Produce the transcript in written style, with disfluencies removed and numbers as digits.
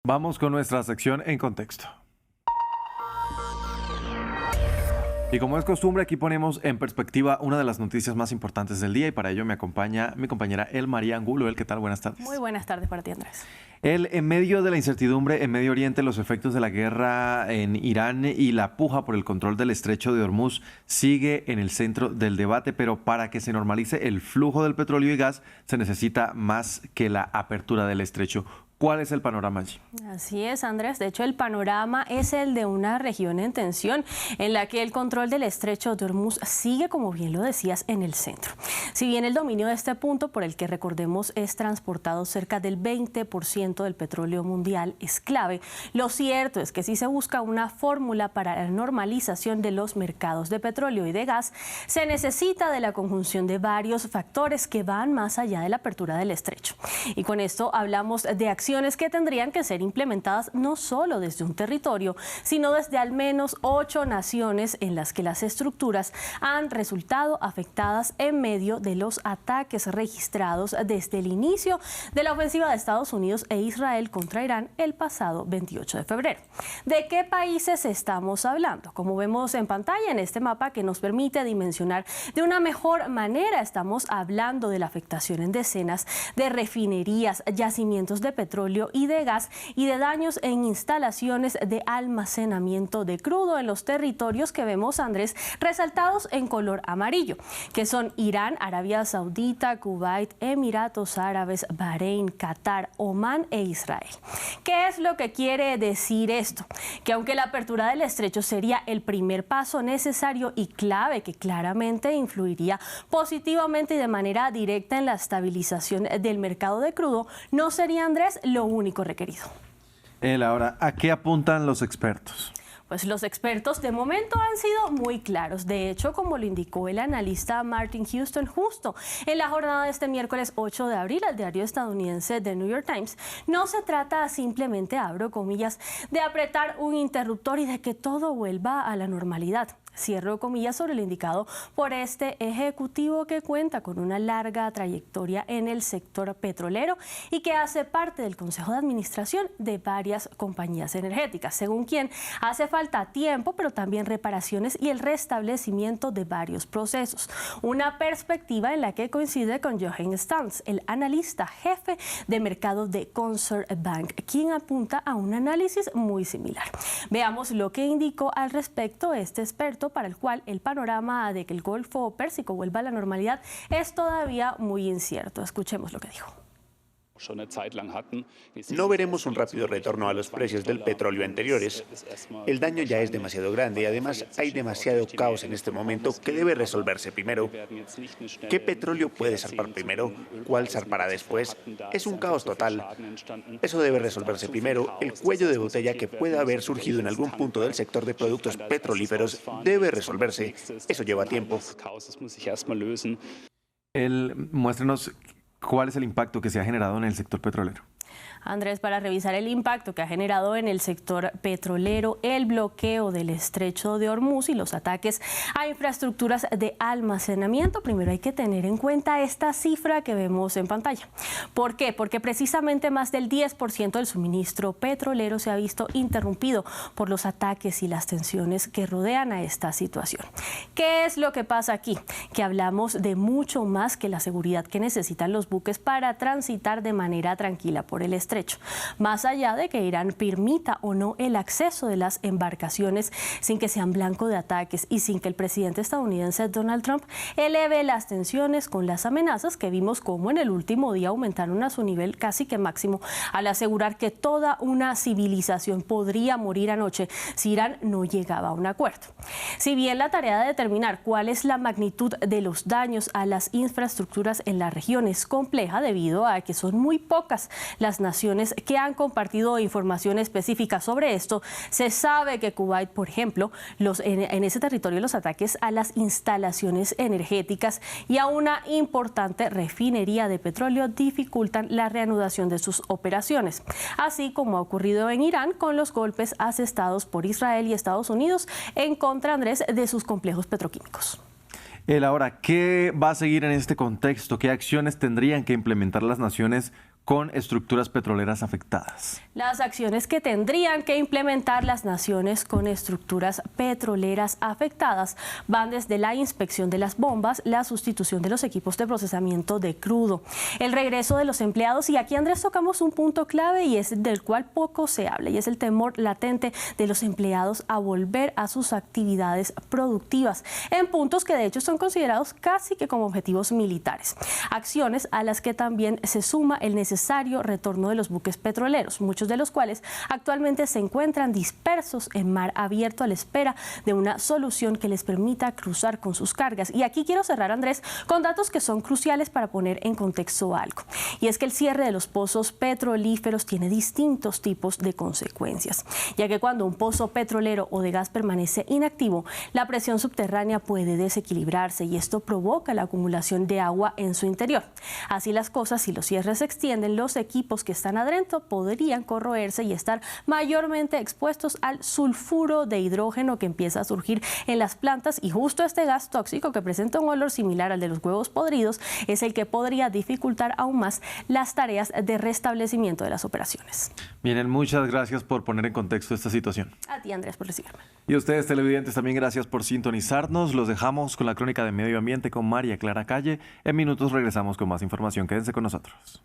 Vamos con nuestra sección En Contexto. Y como es costumbre, aquí ponemos en perspectiva una de las noticias más importantes del día y para ello me acompaña mi compañera El María Angulo. ¿Qué tal? Buenas tardes. Muy buenas tardes para ti, Andrés. En medio de la incertidumbre en Medio Oriente, los efectos de la guerra en Irán y la puja por el control del estrecho de Hormuz sigue en el centro del debate, pero para que se normalice el flujo del petróleo y gas se necesita más que la apertura del estrecho. ¿Cuál es el panorama allí? Así es, Andrés. De hecho, el panorama es el de una región en tensión, en la que el control del estrecho de Hormuz sigue, como bien lo decías, en el centro. Si bien el dominio de este punto, por el que recordemos es transportado cerca del 20% del petróleo mundial, es clave, lo cierto es que si se busca una fórmula para la normalización de los mercados de petróleo y de gas, se necesita de la conjunción de varios factores que van más allá de la apertura del estrecho. Y con esto hablamos de acciones que tendrían que ser implementadas no solo desde un territorio, sino desde al menos 8 naciones en las que las estructuras han resultado afectadas en medio de los ataques registrados desde el inicio de la ofensiva de Estados Unidos e Israel contra Irán el pasado 28 de febrero. ¿De qué países estamos hablando? Como vemos en pantalla en este mapa que nos permite dimensionar de una mejor manera, estamos hablando de la afectación en decenas de refinerías, yacimientos de petróleo y de gas y de daños en instalaciones de almacenamiento de crudo en los territorios que vemos, Andrés, resaltados en color amarillo, que son Irán, Arabia Saudita, Kuwait, Emiratos Árabes, Bahrein, Qatar, Omán e Israel. ¿Qué es lo que quiere decir esto? Que aunque la apertura del estrecho sería el primer paso necesario y clave que claramente influiría positivamente y de manera directa en la estabilización del mercado de crudo, no sería, Andrés, lo único requerido. Ahora, ¿a qué apuntan los expertos? Pues los expertos de momento han sido muy claros. De hecho, como lo indicó el analista Martin Houston justo en la jornada de este miércoles 8 de abril al diario estadounidense The New York Times, no se trata simplemente, abro comillas, de apretar un interruptor y de que todo vuelva a la normalidad. Cierro comillas sobre lo indicado por este ejecutivo que cuenta con una larga trayectoria en el sector petrolero y que hace parte del Consejo de Administración de varias compañías energéticas. Según quien, hace falta tiempo, pero también reparaciones y el restablecimiento de varios procesos. Una perspectiva en la que coincide con Jochen Stans, el analista jefe de mercado de Concert Bank, quien apunta a un análisis muy similar. Veamos lo que indicó al respecto este experto, para el cual el panorama de que el Golfo Pérsico vuelva a la normalidad es todavía muy incierto. Escuchemos lo que dijo. No veremos un rápido retorno a los precios del petróleo anteriores. El daño ya es demasiado grande y además hay demasiado caos en este momento que debe resolverse primero. ¿Qué petróleo puede zarpar primero? ¿Cuál zarpará después? Es un caos total. Eso debe resolverse primero. El cuello de botella que pueda haber surgido en algún punto del sector de productos petrolíferos debe resolverse. Eso lleva tiempo. Muéstrenos cuál es el impacto que se ha generado en el sector petrolero. Andrés, para revisar el impacto que ha generado en el sector petrolero el bloqueo del estrecho de Hormuz y los ataques a infraestructuras de almacenamiento, primero hay que tener en cuenta esta cifra que vemos en pantalla. ¿Por qué? Porque precisamente más del 10% del suministro petrolero se ha visto interrumpido por los ataques y las tensiones que rodean a esta situación. ¿Qué es lo que pasa aquí? Que hablamos de mucho más que la seguridad que necesitan los buques para transitar de manera tranquila por el estrecho. Más allá de que Irán permita o no el acceso de las embarcaciones sin que sean blanco de ataques y sin que el presidente estadounidense Donald Trump eleve las tensiones con las amenazas que vimos como en el último día aumentaron a su nivel casi que máximo al asegurar que toda una civilización podría morir anoche si Irán no llegaba a un acuerdo. Si bien la tarea de determinar cuál es la magnitud de los daños a las infraestructuras en la región es compleja debido a que son muy pocas las naciones que han compartido información específica sobre esto, se sabe que Kuwait, por ejemplo, en ese territorio los ataques a las instalaciones energéticas y a una importante refinería de petróleo dificultan la reanudación de sus operaciones, así como ha ocurrido en Irán con los golpes asestados por Israel y Estados Unidos en contra, Andrés, de sus complejos petroquímicos. Ahora, ¿qué va a seguir en este contexto? ¿Qué acciones tendrían que implementar las naciones con estructuras petroleras afectadas. Las acciones que tendrían que implementar las naciones con estructuras petroleras afectadas van desde la inspección de las bombas, la sustitución de los equipos de procesamiento de crudo, el regreso de los empleados, y aquí, Andrés, tocamos un punto clave y es del cual poco se habla, y es el temor latente de los empleados a volver a sus actividades productivas, en puntos que de hecho son considerados casi que como objetivos militares. Acciones a las que también se suma el necesario retorno de los buques petroleros, muchos de los cuales actualmente se encuentran dispersos en mar abierto a la espera de una solución que les permita cruzar con sus cargas. Y aquí quiero cerrar, Andrés, con datos que son cruciales para poner en contexto algo. Y es que el cierre de los pozos petrolíferos tiene distintos tipos de consecuencias, ya que cuando un pozo petrolero o de gas permanece inactivo, la presión subterránea puede desequilibrarse y esto provoca la acumulación de agua en su interior. Así las cosas, si los cierres se extienden, los equipos que están adentro podrían corroerse y estar mayormente expuestos al sulfuro de hidrógeno que empieza a surgir en las plantas, y justo este gas tóxico, que presenta un olor similar al de los huevos podridos, es el que podría dificultar aún más las tareas de restablecimiento de las operaciones. Bien, muchas gracias por poner en contexto esta situación. A ti, Andrés, por recibirme. Y a ustedes, televidentes, también gracias por sintonizarnos. Los dejamos con la crónica de Medio Ambiente con María Clara Calle. En minutos regresamos con más información. Quédense con nosotros.